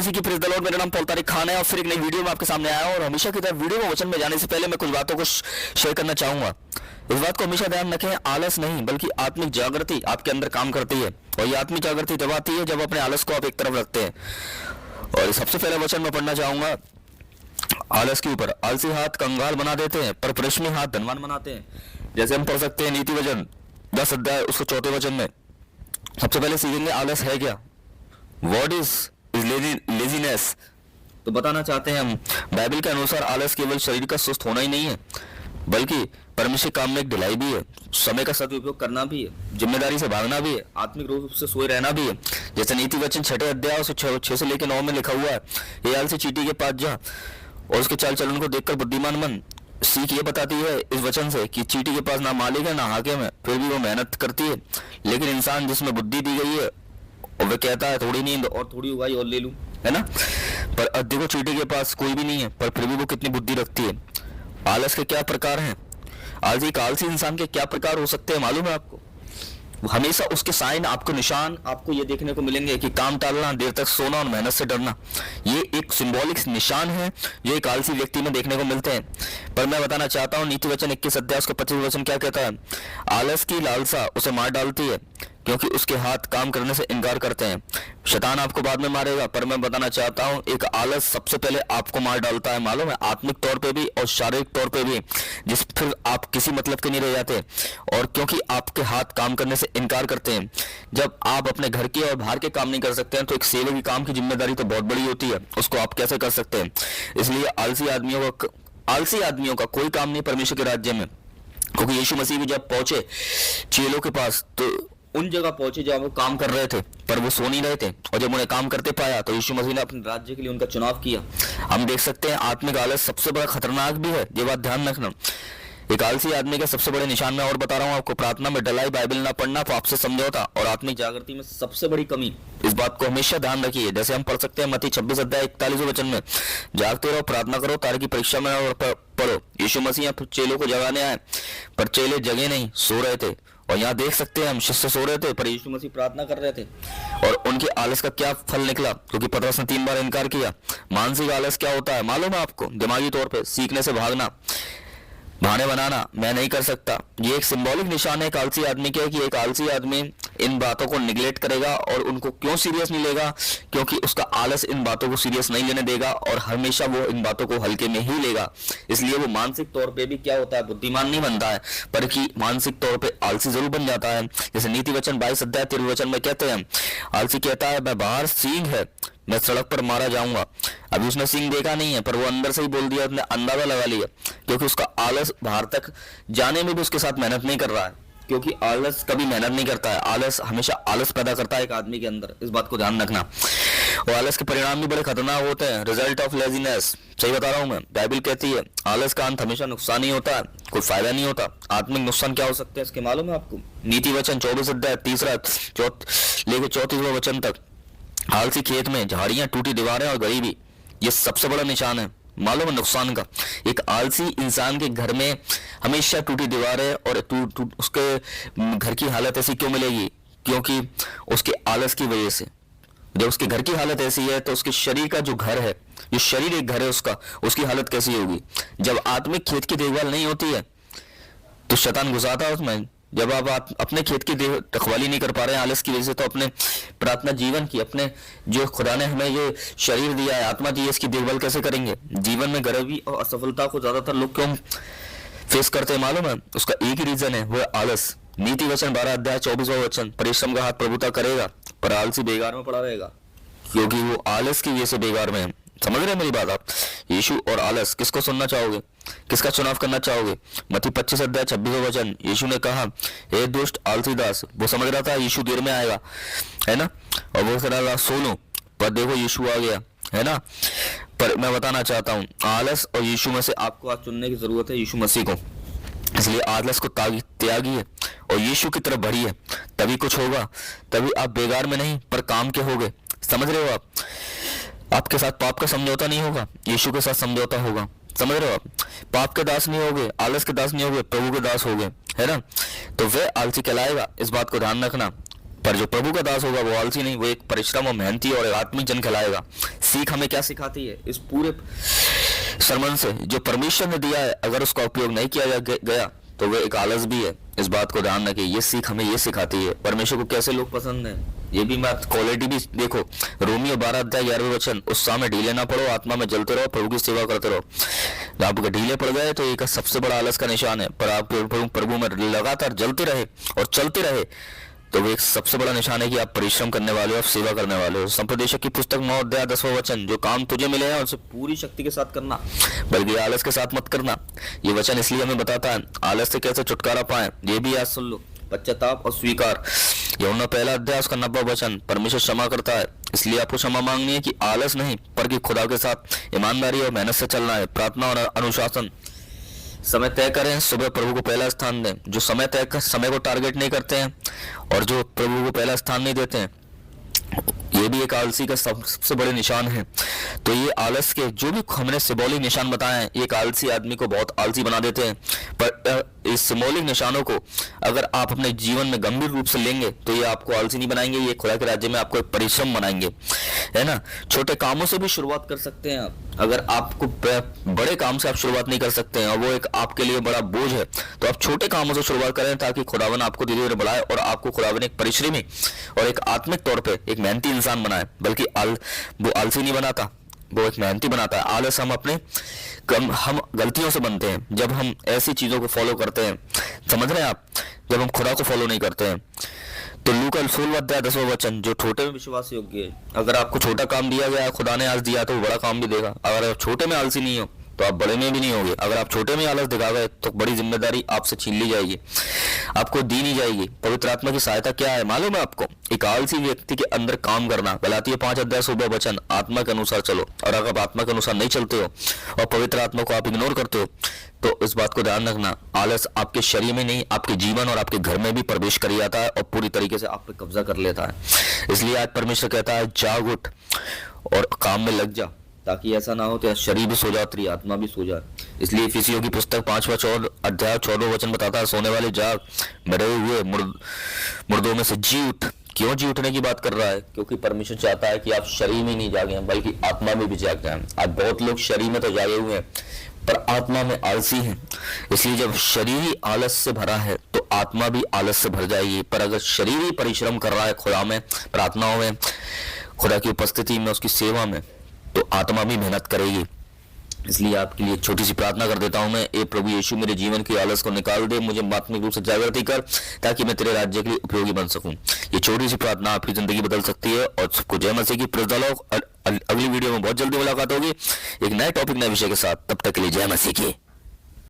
मसीह की praise the Lord. मेरा नाम पॉल तारिक खान है और फिर एक नई वीडियो में आपके सामने आया हूं। और हमेशा की तरह वीडियो में वचन में जाने से पहले मैं कुछ बातों को शेयर करना चाहूंगा। इस बात को हमेशा ध्यान रखें, आलस नहीं बल्कि आत्मिक जागृति आपके अंदर काम करती है। और ये आत्मिक जागृति तब आती है जब अपने आलस को आप एक तरफ रखते हैं। और सबसे पहले वचन में पढ़ना चाहूंगा आलस के ऊपर। आलसी हाथ कंगाल बना देते हैं पर परिश्रमी हाथ धनवान बनाते हैं। जैसे हम पढ़ सकते हैं नीति वचन 10 अध्याय उसको 4 वचन में। सबसे पहले सीखेंगे आलस है क्या, व्हाट इज लेजीनेस। तो बताना चाहते हैं हम, बाइबल के अनुसार आलस केवल शरीर का सुस्त होना ही नहीं है बल्कि परमेश्वर काम में एक ढिलाई भी है, समय का सदुपयोग करना भी है, जिम्मेदारी से भागना भी है, आत्मिक रूप से सोए रहना भी है। जैसे नीति वचन 6 अध्याय से 6 से लेकर 9 में लिखा हुआ है, ये आलसी चींटी के पास जा और उसके चाल चलन को देखकर बुद्धिमान बन। सीख ये बताती है इस वचन से कि चींटी के पास ना मालिक है ना हाकिम है, फिर भी वो मेहनत करती है। लेकिन इंसान जिसमें बुद्धि दी गई है और वह कहता है थोड़ी नींद और थोड़ी उगाई और ले लूं, है ना। पर देखो चींटी के पास कोई भी नहीं है पर फिर भी वो कितनी बुद्धि रखती है। आलस के क्या प्रकार हैं, आज एक आलसी इंसान के क्या प्रकार हो सकते हैं मालूम है आपको। हमेशा उसके साइन आपको निशान आपको ये देखने को मिलेंगे कि काम टालना, देर तक सोना और मेहनत से डरना। ये एक सिंबॉलिक निशान है जो एक आलसी व्यक्ति में देखने को मिलते हैं। पर मैं बताना चाहता हूँ नीति वचन 21 अध्याय उसका 25 वचन क्या कहता है, आलस की लालसा उसे मार डालती है क्योंकि उसके हाथ काम करने से इनकार करते हैं। शैतान आपको बाद में मारेगा पर मैं बताना चाहता हूँ एक आलस सबसे पहले आपको मार डालता है मालूम है, आत्मिक तौर पे भी और शारीरिक तौर पे भी, जिस फिर आप किसी मतलब के नहीं रह जाते। और क्योंकि आपके हाथ काम करने से इनकार करते हैं, जब आप अपने घर के और बाहर के काम नहीं कर सकते हैं तो एक सेवक की काम की जिम्मेदारी तो बहुत बड़ी होती है, उसको आप कैसे कर सकते हैं। इसलिए आलसी आदमियों का कोई काम नहीं परमेश्वर के राज्य में। क्योंकि यीशु मसीह भी जब पहुंचे चेलों के पास तो उन जगह पहुंचे जहां वो काम कर रहे थे पर वो सो नहीं रहे थे, और जब उन्हें काम करते पाया तो यीशु मसीह ने अपने राज्य के लिए उनका चुनाव किया। हम देख सकते हैं आत्मिक आलस सबसे बड़ा खतरनाक भी है, ये बात ध्यान रखना। एक आलसी आदमी के सबसे बड़े निशान में और बता रहा हूं आपको, प्रार्थना में डलाई, बाइबल ना पढ़ना, पाप से समझौता और आत्मिक जागृति में सबसे बड़ी कमी। इस बात को हमेशा ध्यान रखिए। जैसे हम पढ़ सकते हैं मत्ती 26 अध्याय 41 वचन में, जागते रहो, प्रार्थना करो ताकि की परीक्षा में और पढ़ो। यीशु मसीह चेलों को जगाने आए पर चेले जगे नहीं, सो रहे थे। और यहाँ देख सकते हैं हम शिष्य सो रहे थे पर यीशु मसीह प्रार्थना कर रहे थे। और उनके आलस का क्या फल निकला, क्योंकि पतरस ने 3 बार इनकार किया। मानसिक आलस क्या होता है मालूम है आपको, दिमागी तौर पे सीखने से भागना, बहाने बनाना, मैं नहीं कर सकता। ये एक सिंबॉलिक निशान है एक आलसी आदमी के, कि एक आलसी आदमी इन बातों को निगलेक्ट करेगा और उनको क्यों सीरियस नहीं लेगा, क्योंकि उसका आलस इन बातों को सीरियस नहीं लेने देगा और हमेशा वो इन बातों को हल्के में ही लेगा। इसलिए वो मानसिक तौर पे भी क्या होता है, बुद्धिमान नहीं बनता है बल्कि मानसिक तौर पे आलसी जरूर बन जाता है। जैसे नीति वचन 22 अध्याय 13 वचन में कहते हैं, आलसी कहता है मैं बाहर सींग है, मैं सड़क पर मारा जाऊंगा। अभी उसने सींग देखा नहीं है पर वो अंदर से ही बोल दिया, उसने अंदाजा लगा लिया, क्योंकि उसका आलस बाहर तक जाने में भी उसके साथ मेहनत नहीं कर रहा है। क्योंकि आलस कभी मेहनत नहीं करता है, आलस हमेशा आलस पैदा करता है एक आदमी के अंदर, इस बात को ध्यान रखना। और आलस के परिणाम भी बड़े खतरनाक होते हैं, रिजल्ट ऑफ लेजीनेस। सही बता रहा हूं मैं, बाइबल कहती है आलस का अंत हमेशा नुकसान ही होता है, कोई फायदा नहीं होता। आत्मिक नुकसान क्या हो सकते हैं इसके मालूम है आपको। नीति वचन 24 अध्याय 3 लेके 34 वचन तक, आलसी खेत में झाड़ियां, टूटी दीवारें और गरीबी, ये सबसे बड़ा निशान है मालूम है नुकसान का। एक आलसी इंसान के घर में हमेशा टूटी दीवारें और उसके घर की हालत ऐसी क्यों मिलेगी, क्योंकि उसके आलस की वजह से। जब उसके घर की हालत ऐसी है तो उसके शरीर का जो घर है, जो शरीर एक घर है उसकी हालत कैसी होगी। जब आत्मिक खेत की देखभाल नहीं होती है तो शैतान घुसाता है उसमें। जब आप अपने खेत की रखवाली नहीं कर पा रहे हैं आलस की वजह से, तो अपने प्रार्थना जीवन की, अपने जो खुदा ने हमें ये शरीर दिया है, आत्मा दी है, इसकी देखभाल कैसे करेंगे। जीवन में गरीबी और असफलता को ज्यादातर लोग क्यों फेस करते हैं मालूम है, उसका एक ही रीजन है, वो है आलस। नीति वचन 12 अध्याय 24 वचन, परिश्रम का हाथ प्रभुता करेगा पर आलसी बेगार में पड़ा रहेगा, क्योंकि वो आलस की वजह से बेगार में है। समझ रहे हैं मेरी बात आप। यीशु और आलस, किसको सुनना चाहोगे, किसका चुनाव करना चाहोगे। मत्ती 25 अध्याय 26 वचन, यीशु ने कहा हे दुष्ट आलसी दास। वो समझ रहा था यीशु देर में आएगा, है ना, और वो कह रहा सोनो, पर देखो यीशु आ गया, है ना। पर मैं बताना चाहता हूँ आलस और यीशु में से आपको आज चुनने की जरूरत है, यीशु मसीह को। इसलिए आलस को त्यागिए और यीशु की तरफ बढ़िए, तभी कुछ होगा। तभी आप बेगार में नहीं पर काम के होगे। समझ रहे हो आप। आपके साथ पाप का समझौता नहीं होगा, यीशु के साथ समझौता होगा। समझ रहे हो आप। पाप के दास नहीं होगे, आलस के दास नहीं होगे, प्रभु के दास होगे, है ना। तो वह आलसी कहलाएगा, इस बात को ध्यान रखना। पर जो प्रभु का दास होगा वो आलसी नहीं, वो एक परिश्रम और मेहनती और एक आत्मिक जन कहलाएगा। सीख हमें क्या सिखाती है इस पूरे सरमन से? जो परमेश्वर ने दिया है अगर उसका उपयोग नहीं किया गया तो वह एक आलस भी है। इस बात को ध्यान रखिए। ये सीख हमें ये सिखाती है परमेश्वर को कैसे लोग पसंद हैं। ये भी बात क्वालिटी भी देखो। रोमियो 12:11 उत्साह में ढीले ना पड़ो, आत्मा में जलते रहो, प्रभु की सेवा करते रहो। आप ढीले पड़ गए तो एक सबसे बड़ा आलस का निशान है, पर आप प्रभु में लगातार जलते रहे और चलते रहे तो वो एक सबसे बड़ा निशान है कि आप परिश्रम करने वाले हो, आप सेवा करने वाले हो। संपदेशक की पुस्तक 9:10 जो काम तुझे मिले हैं उसे पूरी शक्ति के साथ करना, बल्कि आलस के साथ मत करना। ये वचन इसलिए हमें बताता है आलस से कैसे छुटकारा पाए। ये भी आज सुन लो। पश्चाताप और स्वीकार, यूहन्ना 1 उसका 90 परमेश्वर क्षमा करता है, इसलिए आपको क्षमा मांगनी है कि आलस नहीं पर कि खुदा के साथ ईमानदारी और मेहनत से चलना है। प्रार्थना और अनुशासन, समय तय करें, सुबह प्रभु को पहला स्थान दें। जो समय तय कर समय को टारगेट नहीं करते हैं और जो प्रभु को पहला स्थान नहीं देते हैं, ये भी एक आलसी का सबसे बड़े निशान है। तो ये आलस के जो भी हमने सिंबॉलिक निशान बताए हैं, एक आलसी आदमी को बहुत आलसी बना देते हैं। पर इस सिंबॉलिक निशानों को अगर आप अपने जीवन में गंभीर रूप से लेंगे तो ये आपको आलसी नहीं बनाएंगे, ये खुदा के राज्य में आपको एक परिश्रम बनाएंगे, है ना। छोटे कामों से भी शुरुआत कर सकते हैं आप। अगर आपको बड़े काम से आप शुरुआत नहीं कर सकते हैं और वो एक आपके लिए बड़ा बोझ है, तो आप छोटे कामों से शुरुआत करें ताकि खुदावन आपको धीरे धीरे बढ़ाए और आपको खुदावन एक परिश्रमी और एक आत्मिक तौर पे एक मेहनती इंसान बनाए। बल्कि वो आलसी नहीं बनाता, वो एक मेहनती बनाता है। आलस हम गलतियों से बनते हैं जब हम ऐसी चीजों को फॉलो करते हैं, समझ रहे हैं आप, जब हम खुदा को फॉलो नहीं करते हैं। तो लूका 16:10 जो छोटे में विश्वास योग्य है। अगर आपको छोटा काम दिया गया, खुदा ने आज दिया तो वो बड़ा काम भी देगा। अगर आप छोटे में आलसी नहीं हो तो आप बड़े में भी नहीं होगे। अगर आप छोटे में आलस दिखा गए तो बड़ी जिम्मेदारी आपसे छीन ली जाएगी, आपको दी नहीं जाएगी। पवित्र आत्मा की सहायता क्या है मालूम है आपको? एक आलसी व्यक्ति के अंदर काम करना। गलातिया 5:16 आत्मा के अनुसार चलो। और अगर आप आत्मा के अनुसार नहीं चलते हो और पवित्र आत्मा को आप इग्नोर करते हो तो इस बात को ध्यान रखना, आलस आपके शरीर में नहीं, आपके जीवन और आपके घर में भी प्रवेश कर जाता है और पूरी तरीके से आप पे कब्जा कर लेता है। इसलिए आज परमेश्वर कहता है जाग उठ और काम में लग जा, ताकि ऐसा ना हो कि शरीर भी सो जाए तेरी आत्मा भी सो जाए। इसलिए इफिसियों की पुस्तक 5:14 बताता है सोने वाले जाग, मरे हुए मुर्दों में से जी उठ। क्यों जी उठने की बात कर रहा है? क्योंकि परमेश्वर चाहता है कि आप शरीर में नहीं जागे बल्कि आत्मा में भी जाग जाए। आज बहुत लोग शरीर में तो जागे हुए हैं पर आत्मा में आलसी हैं। इसलिए जब शरीर ही आलस से भरा है तो आत्मा भी आलस से भर जाएगी। पर अगर शरीर ही परिश्रम कर रहा है खुदा में, प्रार्थनाओं में, खुदा की उपस्थिति में, उसकी सेवा में, तो आत्मा भी मेहनत करेगी। इसलिए आपके लिए एक छोटी सी प्रार्थना कर देता हूं मैं। ए प्रभु यीशु, मेरे जीवन की आलस को निकाल दे, मुझे आत्मिक रूप से जागृति कर ताकि मैं तेरे राज्य के लिए उपयोगी बन सकूं। ये छोटी सी प्रार्थना आपकी जिंदगी बदल सकती है। और सबको जय मसीह की। Praise the Lord. अगली वीडियो में बहुत जल्दी मुलाकात होगी एक नए टॉपिक, नए विषय के साथ। तब तक के लिए जय मसीह की।